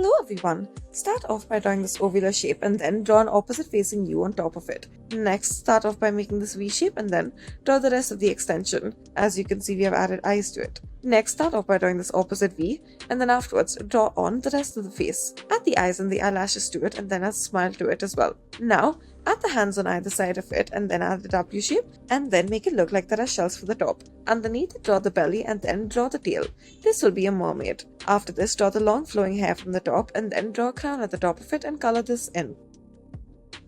Hello everyone! Start off by drawing this ovular shape and then draw an opposite facing U on top of it. Next, start off by making this V shape and then draw the rest of the extension. As you can see, we have added eyes to it. Next, start off by drawing this opposite V and then afterwards draw on the rest of the face. Add the eyes and the eyelashes to it and then add a smile to it as well. Now, add the hands on either side of it and then add the W shape and then make it look like there are shells for the top. Underneath, draw the belly and then draw the tail. This will be a mermaid. After this, draw the long flowing hair from the top and then draw a crown at the top of it and color this in.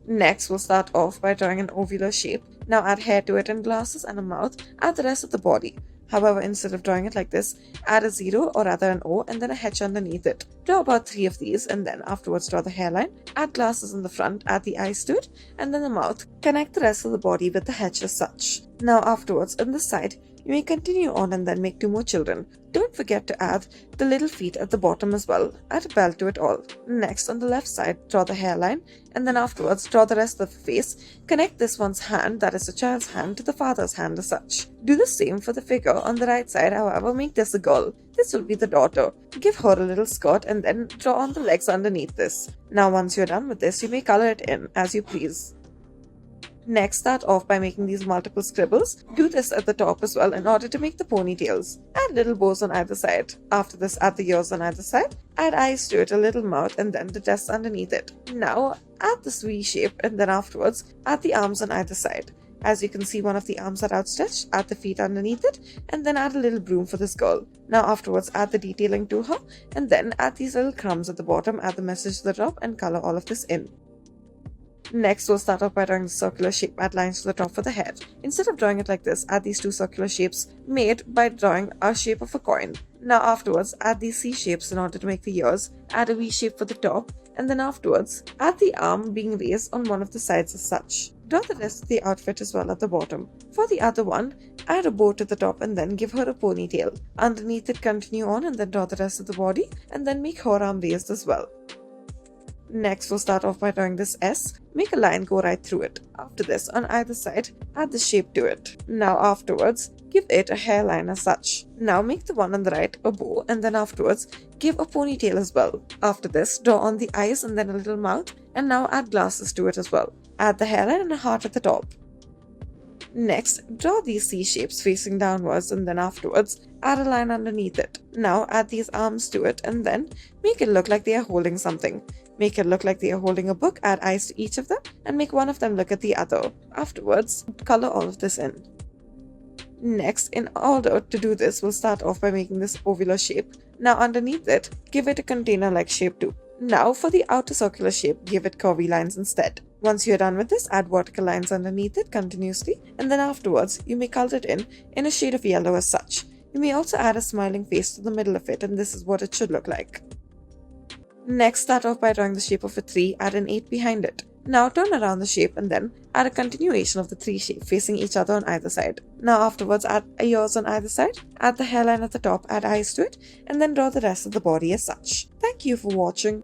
Next, we'll start off by drawing an ovular shape. Now add hair to it and glasses and a mouth. Add the rest of the body. However, instead of drawing it like this, add a 0 or rather an O and then a H underneath it. Draw about 3 of these and then afterwards draw the hairline. Add glasses in the front, add the eyes to it and then the mouth. Connect the rest of the body with the H as such. Now afterwards, in this side, you may continue on and then make 2 more children. Don't forget to add the little feet at the bottom as well. Add a bell to it all. Next, on the left side, draw the hairline and then afterwards draw the rest of the face. Connect this one's hand, that is the child's hand, to the father's hand as such. Do the same for the figure on the right side, however, make this a girl. This will be the daughter. Give her a little skirt and then draw on the legs underneath this. Now once you're done with this, you may color it in as you please. Next, start off by making these multiple scribbles. Do this at the top as well in order to make the ponytails. Add little bows on either side. After this, add the ears on either side. Add eyes to it, a little mouth, and then the chest underneath it. Now, add this V shape and then afterwards, add the arms on either side. As you can see, one of the arms are outstretched. Add the feet underneath it and then add a little broom for this girl. Now afterwards, add the detailing to her and then add these little crumbs at the bottom, add the message to the top and color all of this in. Next, we'll start off by drawing the circular shape, add lines to the top for the head. Instead of drawing it like this, add these 2 circular shapes made by drawing a shape of a coin. Now afterwards, add these C shapes in order to make the ears, add a V shape for the top, and then afterwards, add the arm being raised on one of the sides as such. Draw the rest of the outfit as well at the bottom. For the other one, add a bow to the top and then give her a ponytail. Underneath it, continue on and then draw the rest of the body and then make her arm raised as well. Next, we'll start off by drawing this S. Make a line go right through it. After this, on either side, add the shape to it. Now afterwards, give it a hairline as such. Now make the one on the right a bow and then afterwards, give a ponytail as well. After this, draw on the eyes and then a little mouth and now add glasses to it as well. Add the hairline and a heart at the top. Next, draw these C shapes facing downwards and then afterwards, add a line underneath it. Now add these arms to it and then make it look like they are holding something. Make it look like they are holding a book, add eyes to each of them, and make one of them look at the other. Afterwards, color all of this in. Next, in order to do this, we'll start off by making this ovular shape. Now underneath it, give it a container-like shape too. Now for the outer circular shape, give it curvy lines instead. Once you're done with this, add vertical lines underneath it continuously, and then afterwards, you may color it in a shade of yellow as such. You may also add a smiling face to the middle of it, and this is what it should look like. Next, start off by drawing the shape of a 3, add an 8 behind it. Now turn around the shape and then add a continuation of the 3 shape facing each other on either side. Now afterwards, add ears on either side, add the hairline at the top, add eyes to it, and then draw the rest of the body as such. Thank you for watching.